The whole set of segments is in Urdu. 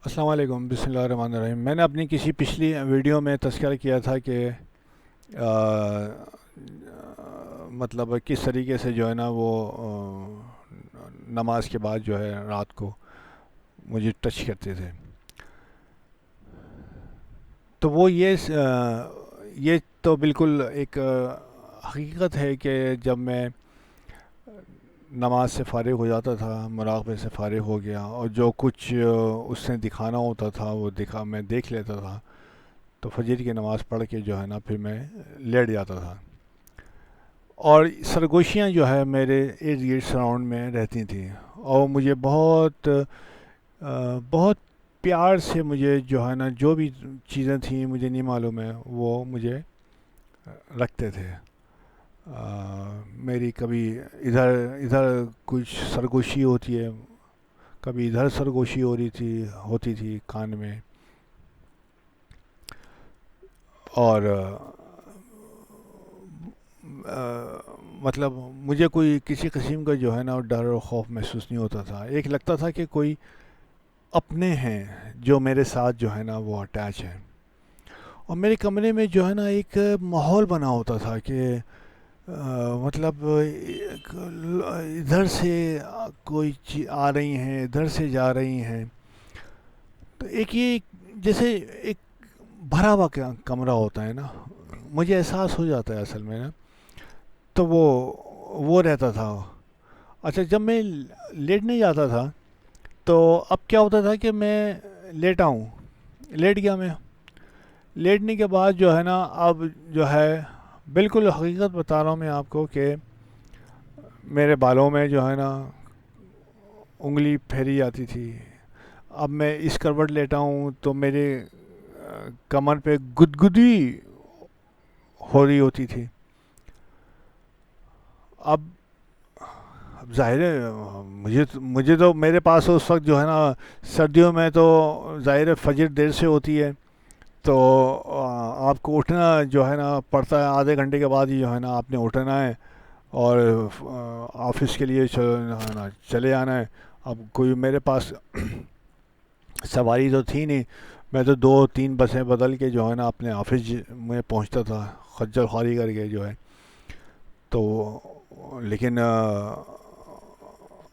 السلام علیکم، بسم اللہ الرحمن الرحیم۔ میں نے اپنی کسی پچھلی ویڈیو میں تذکرہ کیا تھا کہ آ، مطلب کس طریقے سے جو ہے نا وہ نماز کے بعد جو ہے رات کو مجھے ٹچ کرتے تھے۔ تو وہ یہ تو بالکل ایک حقیقت ہے کہ جب میں نماز سے فارغ ہو جاتا تھا، مراقبے سے فارغ ہو گیا اور جو کچھ اس نے دکھانا ہوتا تھا وہ میں دیکھ لیتا تھا، تو فجر کی نماز پڑھ کے جو ہے نا پھر میں لیٹ جاتا تھا، اور سرگوشیاں جو ہے میرے ارد گرد سراؤنڈ میں رہتی تھیں، اور مجھے بہت پیار سے مجھے جو ہے نا جو بھی چیزیں تھیں مجھے نہیں معلوم ہے وہ مجھے رکھتے تھے۔ میری کبھی ادھر ادھر کچھ سرگوشی ہوتی ہے، کبھی ادھر سرگوشی ہوتی تھی کان میں، اور مطلب مجھے کوئی کسی قسم کا جو ہے نا ڈر اور خوف محسوس نہیں ہوتا تھا۔ ایک لگتا تھا کہ کوئی اپنے ہیں جو میرے ساتھ جو ہے نا وہ اٹیچ ہیں، اور میرے کمرے میں جو ہے نا ایک ماحول بنا ہوتا تھا کہ مطلب ادھر سے کوئی آ رہی ہیں، ادھر سے جا رہی ہیں، تو ایک یہ جیسے ایک بھرا ہوا کمرہ ہوتا ہے نا، مجھے احساس ہو جاتا ہے اصل میں نا، تو وہ رہتا تھا۔ اچھا، جب میں لیٹنے جاتا تھا تو اب کیا ہوتا تھا کہ میں لیٹ گیا میں، لیٹنے کے بعد جو ہے نا اب جو ہے بالکل حقیقت بتا رہا ہوں میں آپ کو کہ میرے بالوں میں جو ہے نا انگلی پھیری جاتی تھی۔ اب میں اس کروٹ لیٹا ہوں تو میرے کمر پہ گدگدی ہو رہی ہوتی تھی۔ اب ظاہر ہے مجھے تو میرے پاس اس وقت جو ہے نا سردیوں میں تو ظاہر ہے فجر دیر سے ہوتی ہے، تو آپ کو اٹھنا جو ہے نا پڑتا ہے، آدھے گھنٹے کے بعد ہی جو ہے نا آپ نے اٹھنا ہے اور آفس کے لیے چلے جانا ہے۔ اب کوئی میرے پاس سواری تو تھی نہیں، میں تو دو تین بسیں بدل کے جو ہے نا اپنے آفس میں پہنچتا تھا، خجل خواری کر کے جو ہے۔ تو لیکن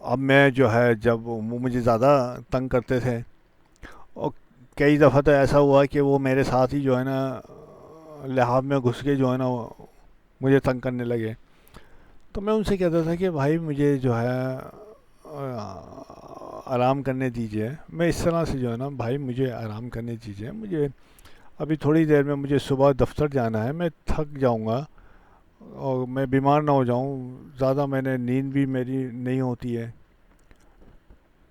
اب میں جو ہے جب وہ مجھے زیادہ تنگ کرتے تھے، اور کئی دفعہ تو ایسا ہوا کہ وہ میرے ساتھ ہی جو ہے نا لحاف میں گھس کے جو ہے نا مجھے تنگ کرنے لگے، تو میں ان سے کہتا تھا کہ بھائی مجھے جو ہے آرام کرنے دیجیے۔ میں اس طرح سے جو ہے نا بھائی مجھے آرام کرنے دیجیے، مجھے ابھی تھوڑی دیر میں مجھے صبح دفتر جانا ہے، میں تھک جاؤں گا اور میں بیمار نہ ہو جاؤں، زیادہ میں نے نیند بھی میری نہیں ہوتی ہے۔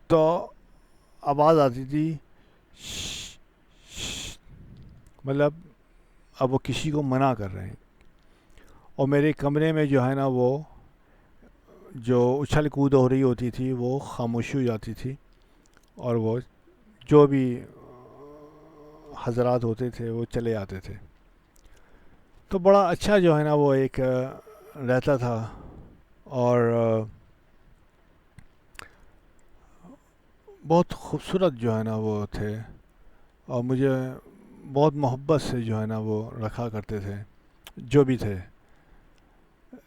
تو آواز آتی تھی "شش، شش"، مطلب اب وہ کسی کو منع کر رہے ہیں، اور میرے کمرے میں جو ہے نا وہ جو اچھل کود ہو رہی ہوتی تھی وہ خاموشی ہو جاتی تھی، اور وہ جو بھی حضرات ہوتے تھے وہ چلے آتے تھے۔ تو بڑا اچھا جو ہے نا وہ ایک رہتا تھا، اور بہت خوبصورت جو ہے نا وہ تھے، اور مجھے بہت محبت سے جو ہے نا وہ رکھا کرتے تھے جو بھی تھے۔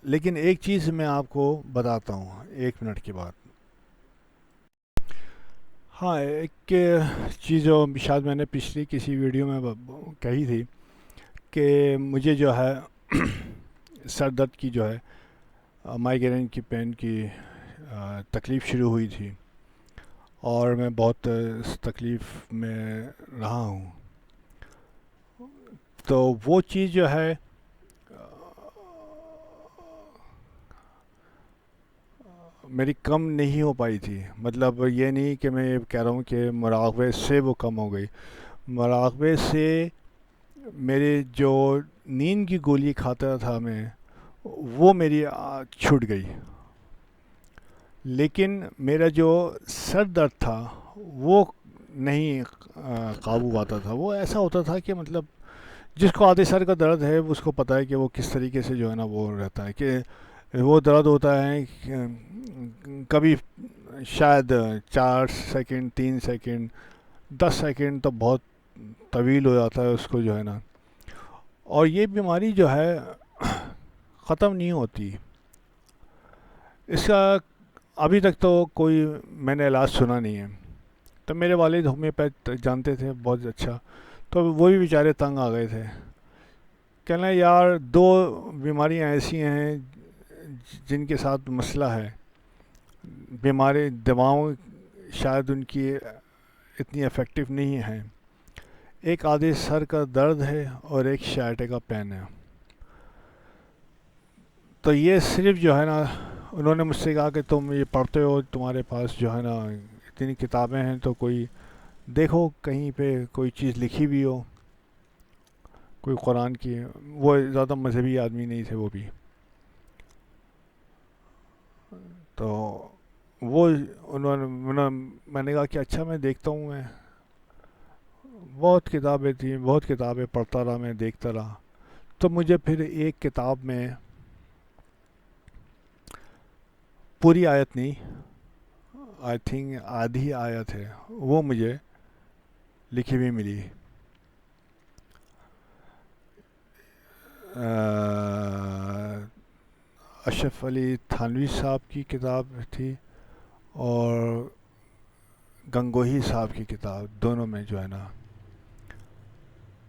لیکن ایک چیز میں آپ کو بتاتا ہوں ایک منٹ کے بعد۔ ہاں، ایک چیز جو شاید میں نے پچھلی کسی ویڈیو میں کہی تھی کہ مجھے جو ہے سر درد کی جو ہے مائیگرین کی پین کی تکلیف شروع ہوئی تھی، اور میں بہت اس تکلیف میں رہا ہوں۔ تو وہ چیز جو ہے میری کم نہیں ہو پائی تھی، مطلب یہ نہیں کہ میں کہہ رہا ہوں کہ مراقبے سے وہ کم ہو گئی، مراقبے سے میرے جو نیند کی گولی کھاتا تھا میں وہ میری چھوٹ گئی، لیکن میرا جو سر درد تھا وہ نہیں قابو پاتا تھا۔ وہ ایسا ہوتا تھا کہ مطلب جس کو آدھے سر کا درد ہے اس کو پتہ ہے کہ وہ کس طریقے سے جو ہے نا وہ رہتا ہے، کہ وہ درد ہوتا ہے کبھی شاید 4 سیکنڈ 3 سیکنڈ 10 سیکنڈ تو بہت طویل ہو جاتا ہے اس کو جو ہے نا. اور یہ بیماری جو ہے ختم نہیں ہوتی. اس کا ابھی تک تو کوئی میں نے علاج سنا نہیں ہے. تو میرے والد ہومیوپیتھ جانتے تھے بہت اچھا. تو وہ بھی بیچارے تنگ آ گئے تھے. کہنا یار دو بیماریاں ایسی ہیں جن کے ساتھ مسئلہ ہے. بیماری دواؤں شاید ان کی اتنی افیکٹو نہیں ہیں. ایک آدھے سر کا درد ہے اور ایک شائٹے کا پین ہے. تو یہ صرف جو ہے نا انہوں نے مجھ سے کہا کہ تم یہ پڑھتے ہو, تمہارے پاس جو ہے نا اتنی کتابیں ہیں, تو کوئی دیکھو کہیں پہ کوئی چیز لکھی بھی ہو کوئی قرآن کی. وہ زیادہ مذہبی آدمی نہیں تھے وہ بھی. تو وہ میں نے کہا کہ اچھا میں دیکھتا ہوں. میں بہت کتابیں تھیں, بہت کتابیں پڑھتا رہا, میں دیکھتا رہا. تو مجھے پھر ایک کتاب میں پوری آیت نہیں, آئی تھنک آدھی آیت ہے, وہ مجھے لکھی ہوئی ملی. اشرف علی تھانوی صاحب کی کتاب تھی اور گنگوہی صاحب کی کتاب, دونوں میں جو ہے نا.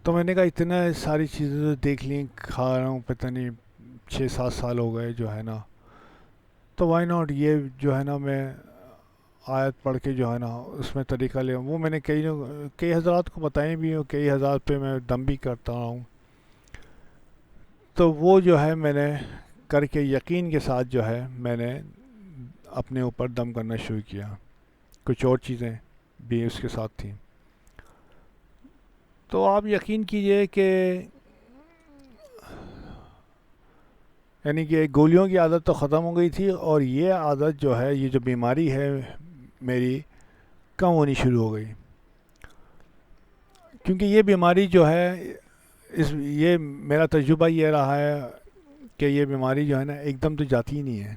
تو میں نے کہا اتنا ساری چیزیں تو دیکھ لیں, کھا رہا ہوں پتہ نہیں 6-7 سال ہو گئے جو ہے نا. تو وائی ناٹ یہ جو ہے نا میں آیت پڑھ کے جو ہے نا اس میں طریقہ لے. وہ میں نے کئی حضرات کو بتائیں بھی ہوں, کئی حضرات پہ میں دم بھی کرتا رہا ہوں. تو وہ جو ہے میں نے کر کے یقین کے ساتھ جو ہے میں نے اپنے اوپر دم کرنا شروع کیا. کچھ اور چیزیں بھی اس کے ساتھ تھیں. تو آپ یقین کیجئے کہ یعنی کہ گولیوں کی عادت تو ختم ہو گئی تھی, اور یہ عادت جو ہے, یہ جو بیماری ہے میری, کم ہونی شروع ہو گئی. کیونکہ یہ بیماری جو ہے یہ میرا تجربہ یہ رہا ہے کہ یہ بیماری جو ہے نا ایک دم تو جاتی ہی نہیں ہے.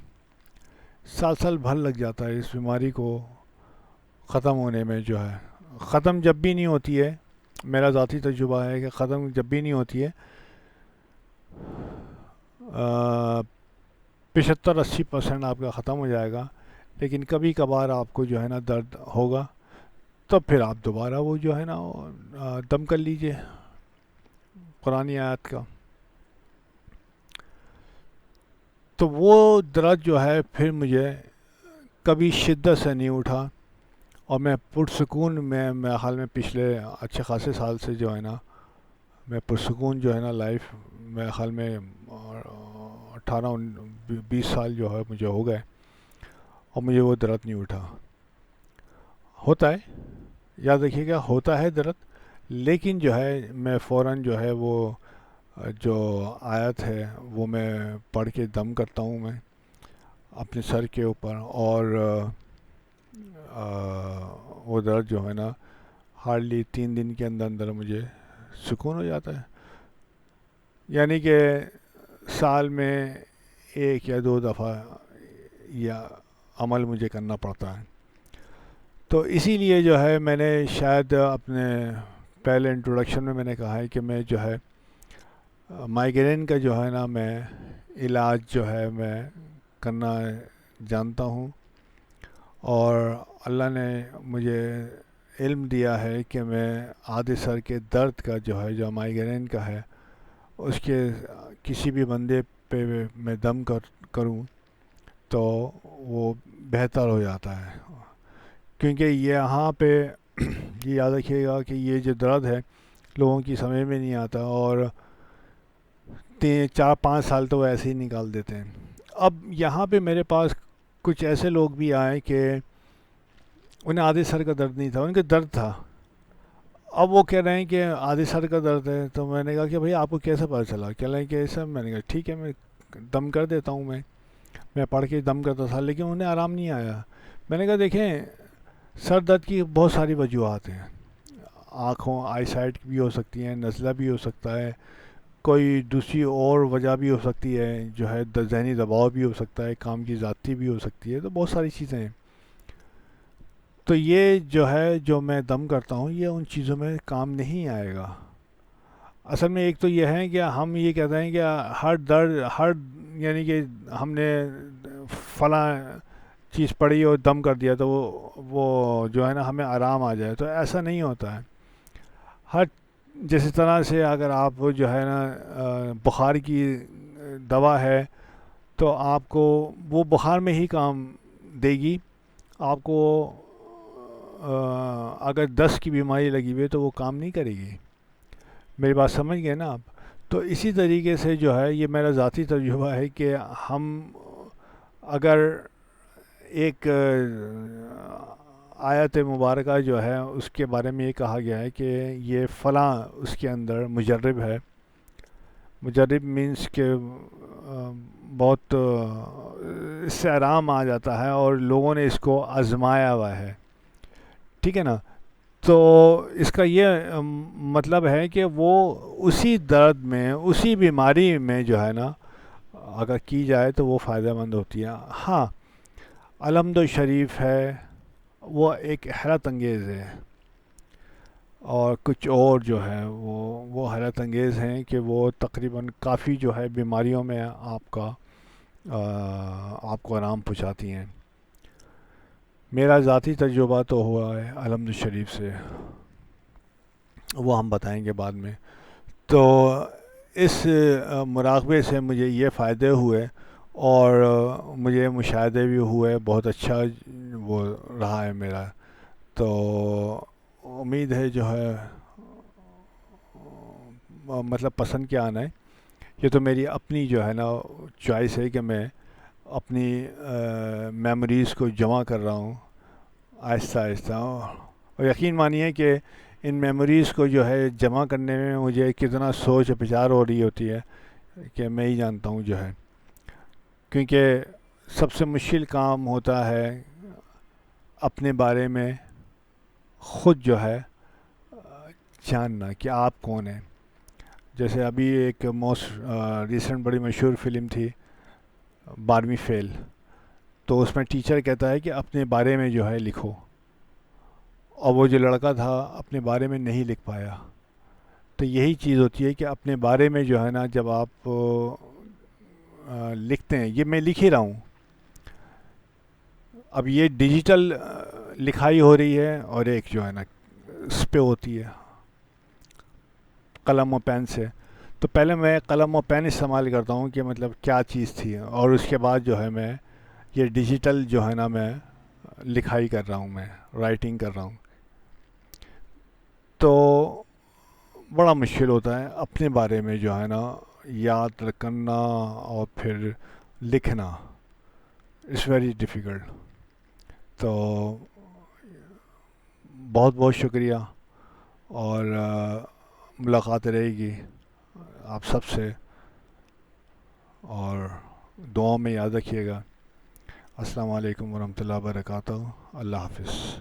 سال بھر لگ جاتا ہے اس بیماری کو ختم ہونے میں. جو ہے ختم جب بھی نہیں ہوتی ہے, میرا ذاتی تجربہ ہے کہ ختم جب بھی نہیں ہوتی ہے, 75-80% آپ کا ختم ہو جائے گا. لیکن کبھی کبھار آپ کو جو ہے نا درد ہوگا, تو پھر آپ دوبارہ وہ جو ہے نا دم کر لیجئے قرآن آیات کا. تو وہ درد جو ہے پھر مجھے کبھی شدت سے نہیں اٹھا, اور میں پرسکون میں حال میں پچھلے اچھے خاصے سال سے جو ہے نا میں پرسکون جو ہے نا لائف میں حال میں 18-20 سال جو ہے مجھے ہو گئے, اور مجھے وہ درد نہیں اٹھا. ہوتا ہے, یاد رکھیے گا, ہوتا ہے درد, لیکن جو ہے میں فوراً جو ہے وہ جو آیت ہے وہ میں پڑھ کے دم کرتا ہوں میں اپنے سر کے اوپر, اور وہ درد جو ہے نا ہارڈلی 3 دن کے اندر مجھے سکون ہو جاتا ہے. یعنی کہ سال میں 1 یا 2 دفعہ یا عمل مجھے کرنا پڑتا ہے. تو اسی لیے جو ہے میں نے شاید اپنے پہلے انٹروڈکشن میں نے کہا ہے کہ میں جو ہے مائیگرین کا جو ہے نا میں علاج جو ہے میں کرنا جانتا ہوں, اور اللہ نے مجھے علم دیا ہے کہ میں آدھے سر کے درد کا جو ہے جو مائیگرین کا ہے اس کے کسی بھی بندے پہ میں دم کروں تو وہ بہتر ہو جاتا ہے. کیونکہ یہاں پہ یہ یاد رکھیے گا کہ یہ جو درد ہے لوگوں کی سمجھ میں نہیں آتا, اور 4-5 سال تو وہ ایسے ہی نکال دیتے ہیں. اب یہاں پہ میرے پاس کچھ ایسے لوگ بھی آئے کہ انہیں آدھے سر کا درد نہیں تھا, ان کے درد تھا. اب وہ کہہ رہے ہیں کہ آدھے سر کا درد ہے. تو میں نے کہا کہ بھائی آپ کو کیسے پتہ چلا؟ کہہ رہے ہیں کہ ایسا. میں نے کہا ٹھیک ہے میں دم کر دیتا ہوں. میں پڑھ کے دم کرتا تھا, لیکن انہیں آرام نہیں آیا. میں نے کہا دیکھیں سر درد کی بہت ساری وجوہات ہیں. آنکھوں آئی سائٹ بھی ہو سکتی ہیں, نزلہ بھی ہو سکتا ہے, کوئی دوسری اور وجہ بھی ہو سکتی ہے, جو ہے ذہنی دباؤ بھی ہو سکتا ہے, کام کی زیادتی بھی ہو سکتی ہے. تو بہت ساری چیزیں ہیں. تو یہ جو ہے جو میں دم کرتا ہوں یہ ان چیزوں میں کام نہیں آئے گا. اصل میں ایک تو یہ ہے کہ ہم یہ کہتے ہیں کہ ہر درد ہر یعنی کہ ہم نے فلاں چیز پڑھی اور دم کر دیا تو وہ جو ہے نا ہمیں آرام آ جائے، تو ایسا نہیں ہوتا ہے. ہر جس طرح سے اگر آپ جو ہے نا بخار کی دوا ہے تو آپ کو وہ بخار میں ہی کام دے گی. آپ کو اگر دست کی بیماری لگی ہوئی ہے تو وہ کام نہیں کرے گی. میری بات سمجھ گئے نا آپ؟ تو اسی طریقے سے جو ہے یہ میرا ذاتی تجربہ ہے کہ ہم اگر ایک آیت مبارکہ جو ہے اس کے بارے میں یہ کہا گیا ہے کہ یہ فلاں اس کے اندر مجرب ہے. مجرب مینس کہ بہت اس سے آرام آ جاتا ہے اور لوگوں نے اس کو آزمایا ہوا ہے. ٹھیک ہے نا؟ تو اس کا یہ مطلب ہے کہ وہ اسی درد میں اسی بیماری میں جو ہے نا اگر کی جائے تو وہ فائدہ مند ہوتی ہے. ہاں، الحمد شریف ہے وہ ایک حیرت انگیز ہے، اور کچھ اور جو ہے وہ حیرت انگیز ہیں کہ وہ تقریباً کافی جو ہے بیماریوں میں آپ کو آرام پہنچاتی ہیں. میرا ذاتی تجربہ تو ہوا ہے الحمد شریف سے، وہ ہم بتائیں گے بعد میں. تو اس مراقبے سے مجھے یہ فائدے ہوئے اور مجھے مشاہدے بھی ہوئے، بہت اچھا وہ رہا ہے میرا. تو امید ہے جو ہے مطلب پسند کیا آنا ہے. یہ تو میری اپنی جو ہے نا چوائس ہے کہ میں اپنی میموریز کو جمع کر رہا ہوں آہستہ آہستہ. اور یقین مانیے کہ ان میموریز کو جو ہے جمع کرنے میں مجھے کتنا سوچ بچار ہو رہی ہوتی ہے کہ میں ہی جانتا ہوں جو ہے. کیونکہ سب سے مشکل کام ہوتا ہے اپنے بارے میں خود جو ہے جاننا کہ آپ کون ہیں. جیسے ابھی ایک موسٹ ریسنٹ بڑی مشہور فلم تھی 12ویں فیل، تو اس میں ٹیچر کہتا ہے کہ اپنے بارے میں جو ہے لکھو، اور وہ جو لڑکا تھا اپنے بارے میں نہیں لکھ پایا. تو یہی چیز ہوتی ہے کہ اپنے بارے میں جو ہے نا جب آپ لکھتے ہیں، یہ میں لکھ ہی رہا ہوں. اب یہ ڈیجیٹل لکھائی ہو رہی ہے اور ایک جو ہے نا اس پہ ہوتی ہے قلم و پین سے. تو پہلے میں قلم و پین استعمال کرتا ہوں کہ مطلب کیا چیز تھی، اور اس کے بعد جو ہے میں یہ ڈیجیٹل جو ہے نا میں لکھائی کر رہا ہوں، میں رائٹنگ کر رہا ہوں. تو بڑا مشکل ہوتا ہے اپنے بارے میں جو ہے نا یاد کرنا اور پھر لکھنا. It's very difficult. تو بہت بہت شکریہ، اور ملاقات رہے گی آپ سب سے، اور دعاؤں میں یاد رکھیے گا. السلام علیکم ورحمۃ اللہ وبرکاتہ. اللہ حافظ.